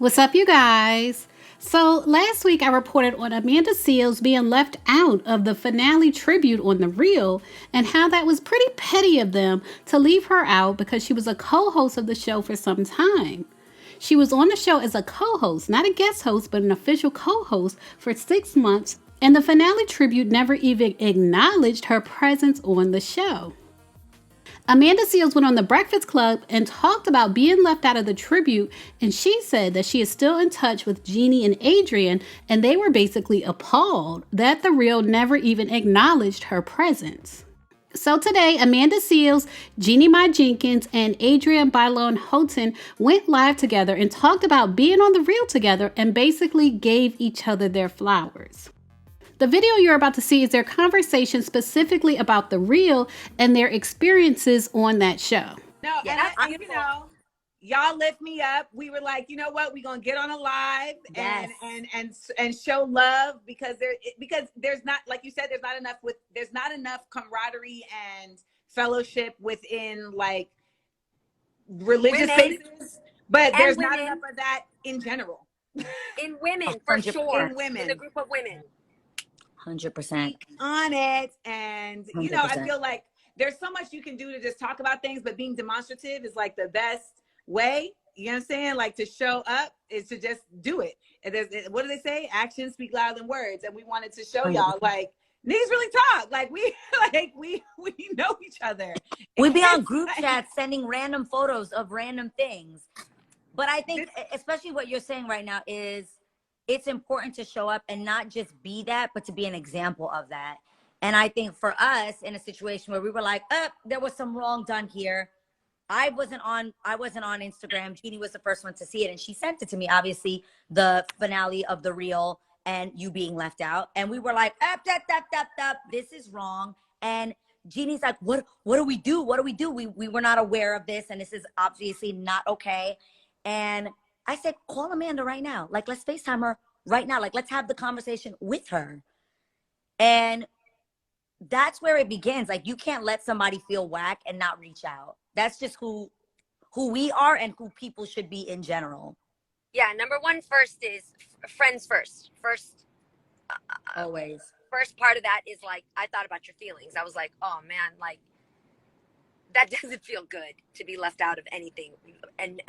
What's up, you guys? So, last week I reported on Amanda Seales being left out of the finale tribute on The Real and how that was pretty petty of them to leave her out because she was a co host of the show for some time. She was on the show as a co host, not a guest host, but an official co host for 6 months, and the finale tribute never even acknowledged her presence on the show. Amanda Seales went on The Breakfast Club and talked about being left out of the tribute, and she said that she is still in touch with Jeannie and Adrienne, and they were basically appalled that The Real never even acknowledged her presence. So today, Amanda Seales, Jeannie Mai, and Adrienne Bailon Houghton went live together and talked about being on The Real together and basically gave each other their flowers. The video you're about to see is their conversation specifically about The Real and their experiences on that show. No, yeah, and y'all lift me up. We were like, you know what? We're gonna get on a live and show love because there's not, like you said, there's not enough camaraderie and fellowship within like religious spaces, but there's not enough of that in general. In women, for sure. In women, in a group of women. 100% on it. And 100%. I feel like there's so much you can do to just talk about things, but being demonstrative is like the best way. You know what I'm saying? Like to show up is to just do it. And what do they say? Actions speak louder than words. And we wanted to show y'all like niggas really talk. Like we know each other. We be on group chats sending random photos of random things. But I think especially what you're saying right now is it's important to show up and not just be that, but to be an example of that. And I think for us in a situation where we were like, there was some wrong done here. I wasn't on Instagram. Jeannie was the first one to see it. And she sent it to me, obviously, the finale of The Real and you being left out. And we were like, this is wrong. And Jeannie's like, what do we do? What do we do? We were not aware of this. And this is obviously not okay. And I said, call Amanda right now. Like, let's FaceTime her right now. Like, let's have the conversation with her. And that's where it begins. Like, you can't let somebody feel whack and not reach out. That's just who we are and who people should be in general. Yeah, number one first is friends first. Always. First part of that is like, I thought about your feelings. I was like, oh man, like, that doesn't feel good to be left out of anything. And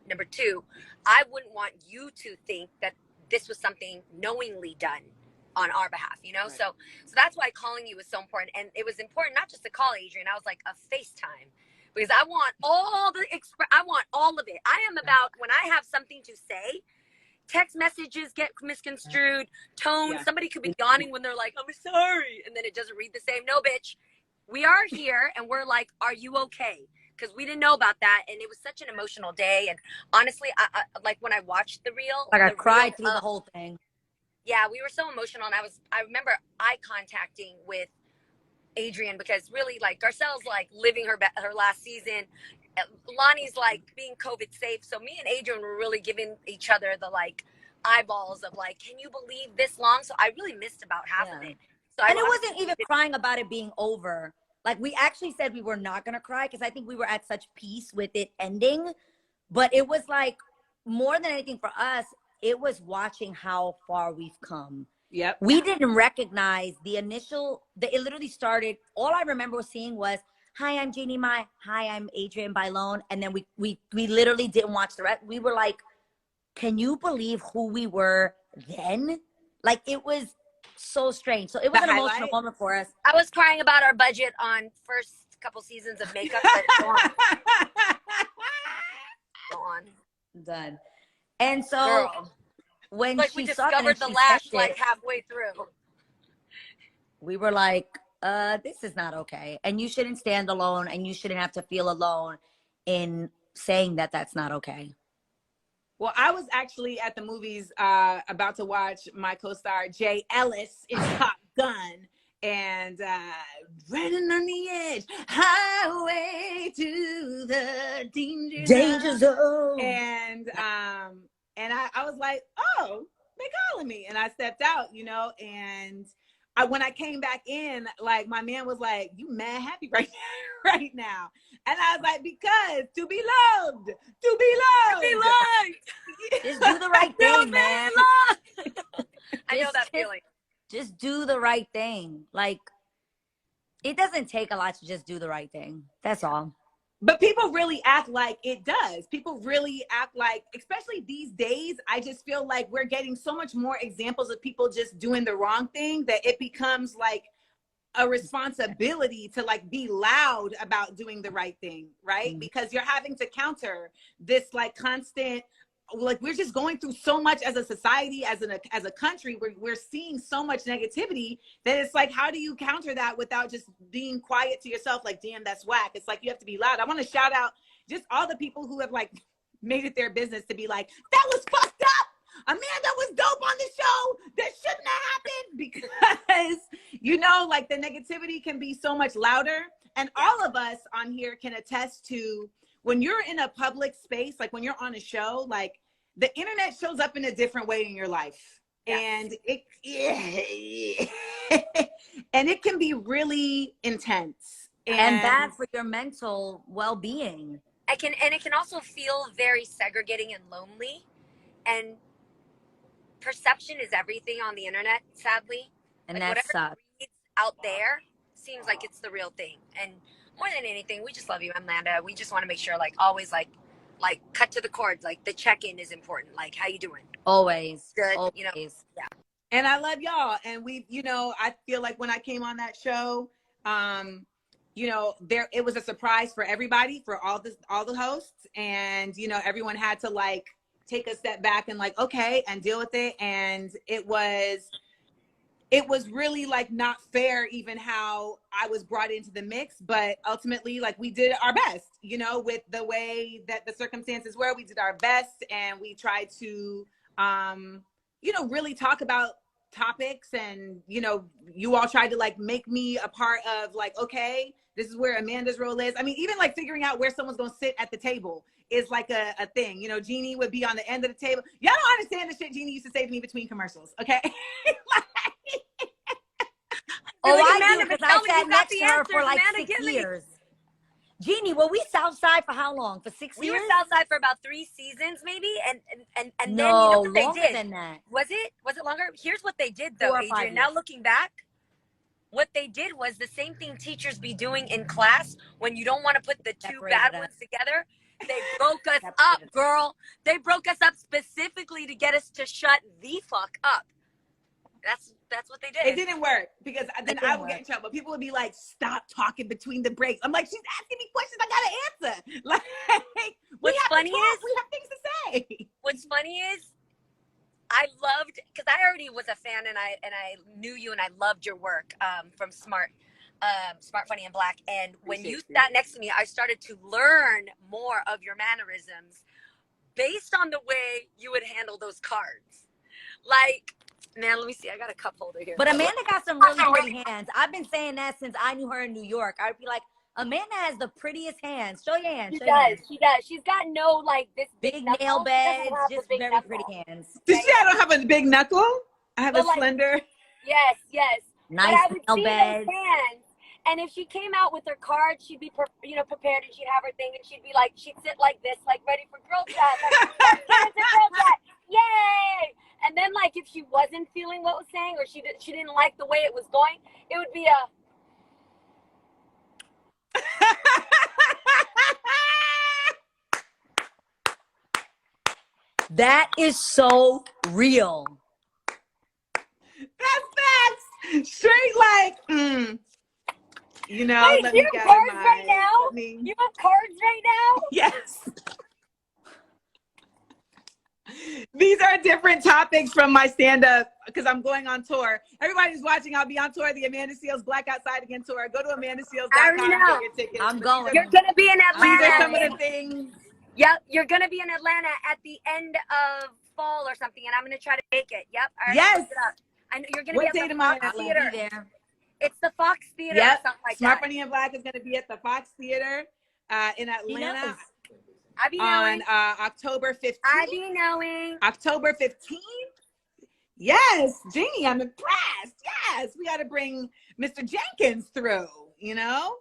number two, I wouldn't want you to think that this was something knowingly done on our behalf, Right. So that's why calling you was so important. And it was important not just to call Adrienne. I was like a FaceTime because I want I want all of it. I am about when I have something to say, text messages get misconstrued, tone. Somebody could be yawning when they're like, I'm sorry. And then it doesn't read the same. No, bitch. We are here and we're like, are you okay? Because we didn't know about that. And it was such an emotional day. And honestly, I like when I watched The Real. Like I cried through the whole thing. Yeah, we were so emotional. And I remember eye contacting with Adrienne because really like Garcelle's like living her last season. Lonnie's like being COVID safe. So me and Adrienne were really giving each other the like eyeballs of like, can you believe this long? So I really missed about half of it. So and it wasn't even crying about it being over. Like we actually said we were not going to cry because I think we were at such peace with it ending. But it was like more than anything for us, it was watching how far we've come. Yep. We didn't recognize it literally started. All I remember seeing was, hi, I'm Jeannie Mai. Hi, I'm Adrienne Bailon. And then we literally didn't watch the rest. We were like, can you believe who we were then? Like it was so strange. So it was an emotional moment for us. I was crying about our budget on first couple seasons of makeup. But go on. Done. And so Girl. when like she we saw discovered the lash like halfway through, we were like, this is not okay. And you shouldn't stand alone and you shouldn't have to feel alone in saying that that's not okay. Well, I was actually at the movies about to watch my co-star Jay Ellis in Top Gun and running on the edge, highway to the danger zone. And I was like, oh, they calling me. And I stepped out, and when I came back in, like my man was like, "You mad happy right now?" And I was like, "Because to be loved, to be loved, Be loved. Just do the right thing, man. I know that feeling. Just do the right thing. Like, it doesn't take a lot to just do the right thing. That's all. But people really act like it does. People really act like, especially these days, I just feel like we're getting so much more examples of people just doing the wrong thing that it becomes like a responsibility to like be loud about doing the right thing, right? Mm-hmm. Because you're having to counter this like constant, like we're just going through so much as a society, as a country, we're seeing so much negativity that it's like, how do you counter that without just being quiet to yourself? Like, damn, that's whack. It's like, you have to be loud. I want to shout out just all the people who have like made it their business to be like, that was fucked up. Amanda was dope on the show. That shouldn't have happened, because, you know, like the negativity can be so much louder. And all of us on here can attest to, when you're in a public space, like when you're on a show, like the internet shows up in a different way in your life. Yes. And it can be really intense and bad for your mental well-being. It can also feel very segregating and lonely. And perception is everything on the internet, sadly. And like that sucks. Reads out there seems like it's the real thing. And more than anything, we just love you, Amanda. We just want to make sure, like, always, like cut to the chords. Like, the check-in is important. Like, how you doing? Always. Good. Always. You know? Yeah. And I love y'all. And we, you know, I feel like when I came on that show, you know, it was a surprise for everybody, for all the hosts. And, you know, everyone had to, like, take a step back and, like, okay, and deal with it. And it was really like not fair even how I was brought into the mix, but ultimately like we did our best, you know, with the way that the circumstances were. We did our best, and we tried to you know, really talk about topics, and you know, you all tried to like make me a part of like, okay, this is where Amanda's role is. I mean, even like figuring out where someone's gonna sit at the table is like a thing. You know, Jeannie would be on the end of the table. Y'all don't understand the shit Jeannie used to say to me between commercials, okay? Oh, I do, because I sat next to her for like 6 years. Jeannie, were we Southside for how long? For 6 years? We were Southside for about 3 seasons, maybe, and no, then you know what they longer did? Than that. Was it longer? Here's what they did, though, Adrienne. Now looking back, what they did was the same thing teachers be doing in class when you don't want to put the two bad ones together. They broke us up, girl. They broke us up specifically to get us to shut the fuck up. That's what they did. It didn't work, because then I would get in trouble. People would be like, stop talking between the breaks. I'm like, she's asking me questions, I gotta answer. Like, what's funny is we have things to say. What's funny is I loved, because I already was a fan, and I knew you, and I loved your work from Smart, Funny, and Black. And when you sat next to me, I started to learn more of your mannerisms based on the way you would handle those cards. Like, man, let me see. I got a cup holder here. But Amanda got some really pretty hands. I've been saying that since I knew her in New York. I'd be like, Amanda has the prettiest hands. Show your hands. She does. She's got no, like, this big nail beds, just very pretty hands. Did she? I don't have a big knuckle. I have a slender. Yes. Nice but I would nail see beds. those hands, and if she came out with her card, she'd be, prepared, and she'd have her thing, and she'd be like, she'd sit like this, like ready for girl chat. Like, girl chat. Yay! And then, like, if she wasn't feeling what was saying, or she didn't like the way it was going, it would be a. That is so real. That's facts. Straight like, you know. Wait, you have cards right now? You have cards right now? Yes. These are different topics from my stand-up, because I'm going on tour. Everybody's watching. I'll be on tour, the Amanda Seales Black Outside Again tour. Go to AmandaSeales.com and get your tickets. I'm going. You're going to be in Atlanta. These are some of the things. Yep, you're going to be in Atlanta at the end of fall or something, and I'm going to try to make it. Yep. Yes. I know you're going to be at the Fox Theater. There. It's the Fox Theater Yep. or something like Smart, that. Funny, and Black is going to be at the Fox Theater in Atlanta. I be knowing. On October 15th. I be knowing. October 15th. Yes, Jeannie, I'm impressed. Yes, we got to bring Mr. Jenkins through, you know?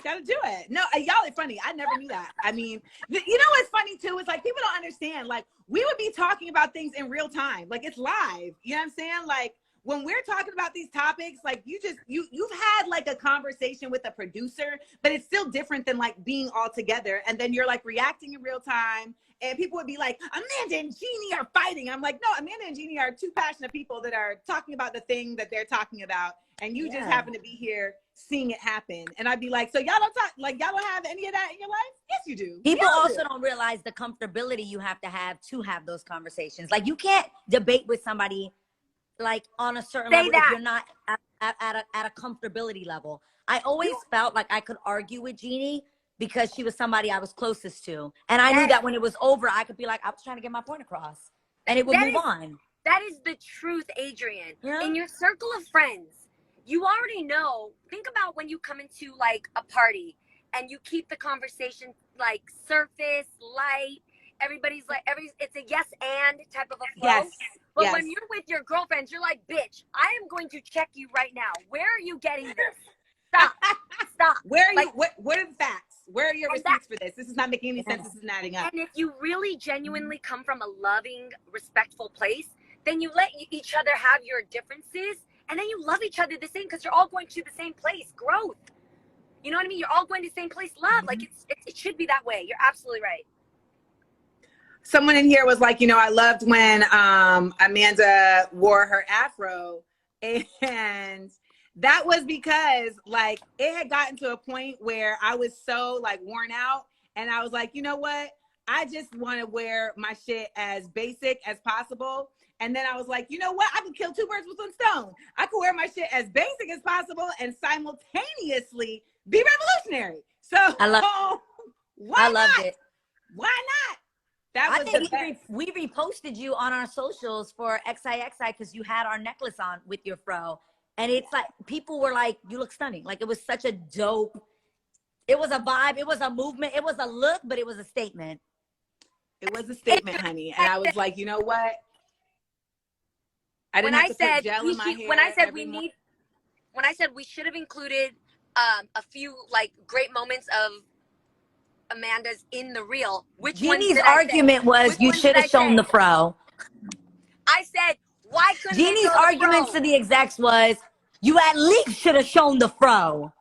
Got to do it. No, y'all are funny. I never knew that. I mean, you know what's funny too? It's like people don't understand. Like we would be talking about things in real time. Like it's live. You know what I'm saying? Like when we're talking about these topics, like you've had like a conversation with a producer, but it's still different than like being all together. And then you're like reacting in real time. And people would be like, Amanda and Jeannie are fighting. I'm like, no, Amanda and Jeannie are two passionate people that are talking about the thing that they're talking about. And you just happen to be here seeing it happen. And I'd be like, so y'all don't talk, like y'all don't have any of that in your life? Yes, you do. People also don't realize the comfortability you have to have those conversations. Like you can't debate with somebody like on a certain level if you're not at a comfortability level. I always felt like I could argue with Jeannie because she was somebody I was closest to. And I knew that when it was over, I could be like, I was trying to get my point across. And it would move on. That is the truth, Adrienne. Yeah. In your circle of friends, you already know. Think about when you come into like a party and you keep the conversation like surface, light. Everybody's like, it's a yes and type of a flow. Yes. But when you're with your girlfriends, you're like, bitch, I am going to check you right now. Where are you getting this? Stop. Where are you? What are the facts? Where are your receipts for this? This is not making any sense. This isn't adding up. And if you really genuinely come from a loving, respectful place, then you let each other have your differences, and then you love each other the same because you're all going to the same place. Growth. You know what I mean? You're all going to the same place. Love. Like it should be that way. You're absolutely right. Someone in here was like, you know, I loved when Amanda wore her afro, and that was because like it had gotten to a point where I was so like worn out, and I was like, you know what? I just want to wear my shit as basic as possible. And then I was like, you know what? I can kill two birds with one stone. I could wear my shit as basic as possible and simultaneously be revolutionary. So I loved it. Why not? That was the best. We reposted you on our socials for XIXI because you had our necklace on with your fro. And it's like, people were like, you look stunning. Like, it was such a dope, it was a vibe, it was a movement, it was a look, but it was a statement. It was a statement, honey. And I was like, you know what? I didn't have to put gel in my hair. When I said we should have included a few like great moments of Amanda's in the reel, Jeannie's argument was you should have shown the fro. I said, why couldn't Jeannie's argument to the execs was, you at least should have shown the fro.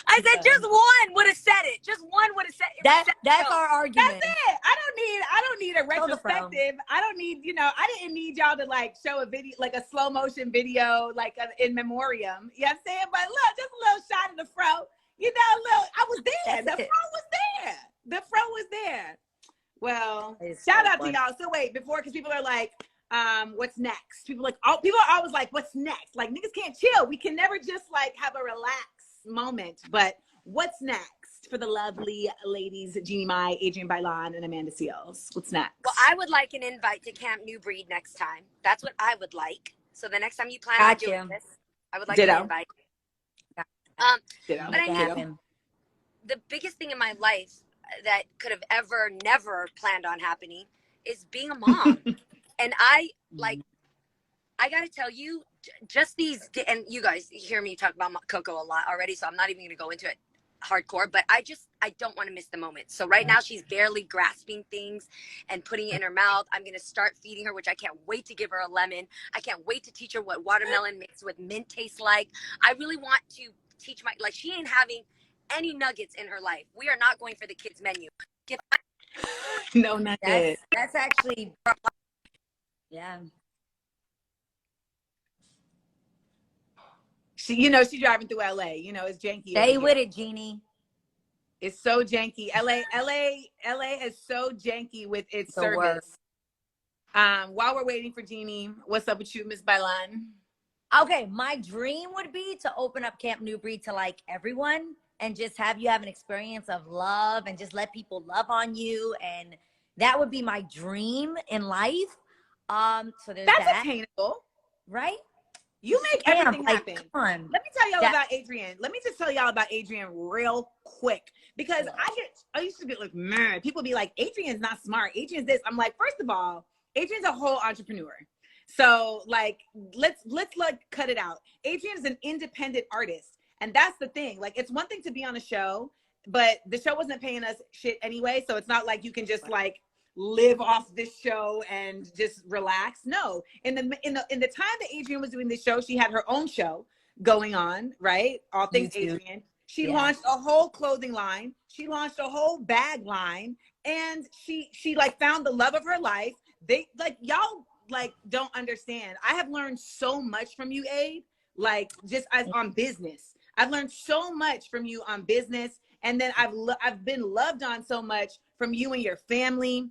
I said just one would have said it. Just one would have said it. That's our argument. That's it. I don't need a retrospective. I don't need, you know, I didn't need y'all to like show a video, like a slow motion video, like in memoriam. You know what I'm saying? But look, just a little shot of the fro. You know, I was there. The fro was there. The fro was there. Well, shout out to y'all. So wait, because people are like, what's next? People are always like, what's next? Like niggas can't chill. We can never just like have a relaxed moment. But what's next for the lovely ladies, Jeannie Mai, Adrienne Bailon, and Amanda Seales? What's next? Well, I would like an invite to Camp New Breed next time. That's what I would like. So the next time you plan on doing this, I would like an invite. But I the biggest thing in my life that could have ever never planned on happening is being a mom. And I gotta tell you, just these, and you guys hear me talk about Coco a lot already, so I'm not even gonna go into it hardcore, but I don't want to miss the moment. So right now she's barely grasping things and putting it in her mouth. I'm gonna start feeding her, which I can't wait to give her a lemon. I can't wait to teach her what watermelon mixed with mint tastes like. I really want to teach she ain't having any nuggets in her life. We are not going for the kids menu. No, not good. That's actually, yeah. She's driving through LA. You know, it's janky. Stay with it, Jeannie. It's so janky. LA is so janky with its service. While we're waiting for Jeannie, what's up with you, Miss Bailon? Okay, my dream would be to open up Camp New Breed to like everyone and just have you have an experience of love and just let people love on you. And that would be my dream in life. So there's that's attainable, right? You make everything happen. Come on. Let me tell y'all about Adrienne. Let me just tell y'all about Adrienne real quick, because I used to be like, man, people be like, Adrienne's not smart. Adrienne's this. I'm like, first of all, Adrienne's a whole entrepreneur. So like, let's like cut it out. Adrienne is an independent artist. And that's the thing. Like, it's one thing to be on a show, but the show wasn't paying us shit anyway. So it's not like you can just like live off this show and just relax. No, in the time that Adrienne was doing this show, she had her own show going on, right? All things Adrienne. She launched a whole clothing line. She launched a whole bag line, and she like found the love of her life. They like, y'all like don't understand. I have learned so much from you, Aid. Like, just as on business, I've learned so much from you on business, and then I've been loved on so much from you and your family.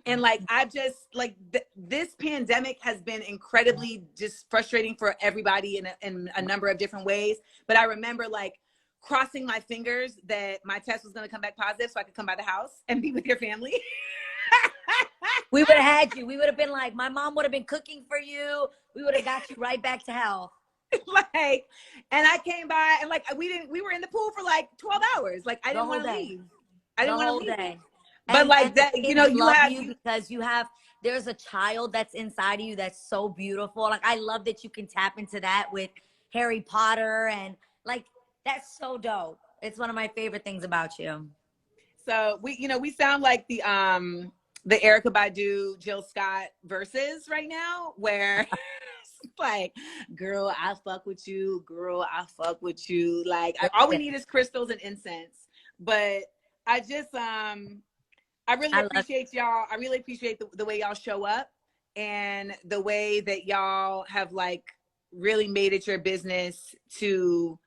And like, I've just like this pandemic has been incredibly just frustrating for everybody in a number of different ways. But I remember like crossing my fingers that my test was going to come back positive so I could come by the house and be with your family. We would have had you. We would have been like, my mom would have been cooking for you. We would have got you right back to health. Like, and I came by and like, we were in the pool for like 12 hours. Like, I didn't want to leave. I didn't want to leave. Day. But and, like and that, you know, because there's a child that's inside of you that's so beautiful. Like, I love that you can tap into that with Harry Potter, and like, that's so dope. It's one of my favorite things about you. So we sound like the Erykah Badu, Jill Scott verses right now, where it's like, girl, I fuck with you. Girl, I fuck with you. Like, all we need is crystals and incense. But I just, I really appreciate y'all. I really appreciate the way y'all show up, and the way that y'all have like really made it your business to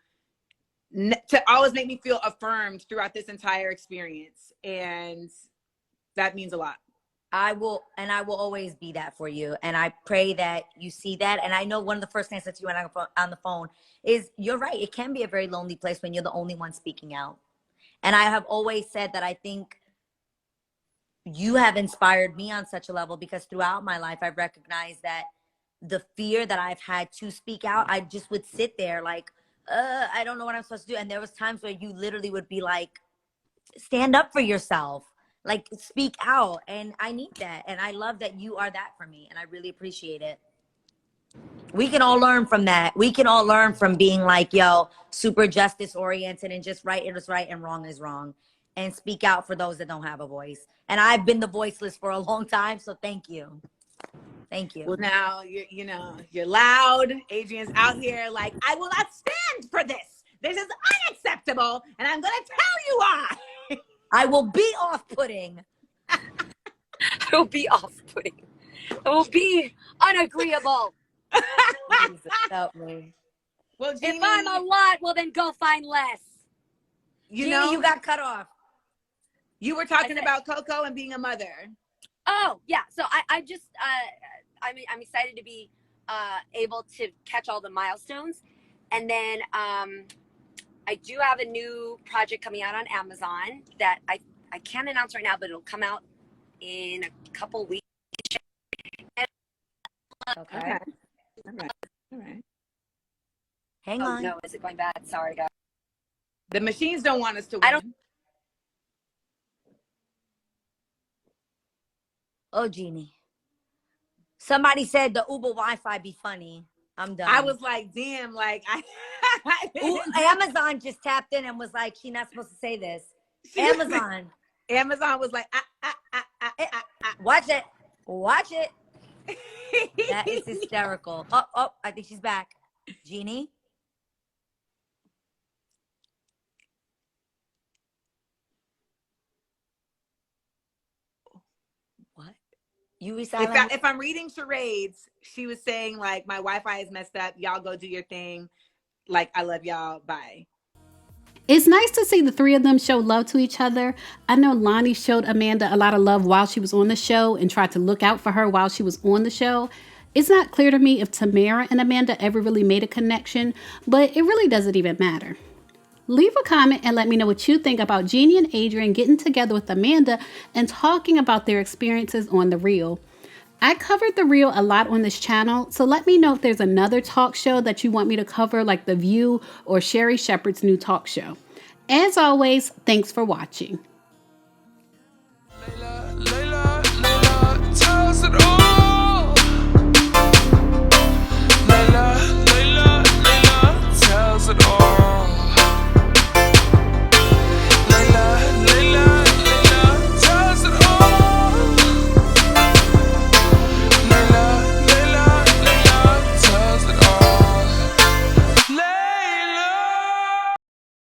always make me feel affirmed throughout this entire experience. And that means a lot. I will always be that for you. And I pray that you see that. And I know one of the first things I said to you when I was on the phone is, you're right. It can be a very lonely place when you're the only one speaking out. And I have always said that I think you have inspired me on such a level, because throughout my life, I've recognized that the fear that I've had to speak out, I just would sit there like, I don't know what I'm supposed to do. And there was times where you literally would be like, stand up for yourself, like speak out. And I need that. And I love that you are that for me. And I really appreciate it. We can all learn from that. We can all learn from being like, yo, super justice oriented and just right is right and wrong is wrong, and speak out for those that don't have a voice. And I've been the voiceless for a long time. So thank you. Thank you. Well, now you're loud. Adrienne's out here like, I will not stand for this. This is unacceptable. And I'm going to tell you why. I will be off-putting. I will be off-putting. I will be unagreeable. Jesus, help me. Well, Jeannie, if I'm a lot, well, then go find less. Jeannie, you got cut off. You were talking about Coco and being a mother. Oh, yeah. So I'm excited to be able to catch all the milestones. And then I do have a new project coming out on Amazon that I can't announce right now, but it'll come out in a couple weeks. Okay. All right. Hang on. No, is it going bad? Sorry, guys. The machines don't want us to win. I don't. Oh, Jeannie. Somebody said the Uber Wi-Fi be funny. I'm done. I was like, damn, like Amazon just tapped in and was like, she's not supposed to say this. Amazon was like, Watch it. Watch it. That is hysterical. Oh, I think she's back. Jeannie? What? You resilient? If I'm reading charades, she was saying like, my Wi-Fi is messed up. Y'all go do your thing. Like, I love y'all. Bye. It's nice to see the three of them show love to each other. I know Lonnie showed Amanda a lot of love while she was on the show and tried to look out for her while she was on the show. It's not clear to me if Tamara and Amanda ever really made a connection, but it really doesn't even matter. Leave a comment and let me know what you think about Jeannie and Adrienne getting together with Amanda and talking about their experiences on The Real. I covered The Real a lot on this channel, so let me know if there's another talk show that you want me to cover, like The View or Sherry Shepherd's new talk show. As always, thanks for watching.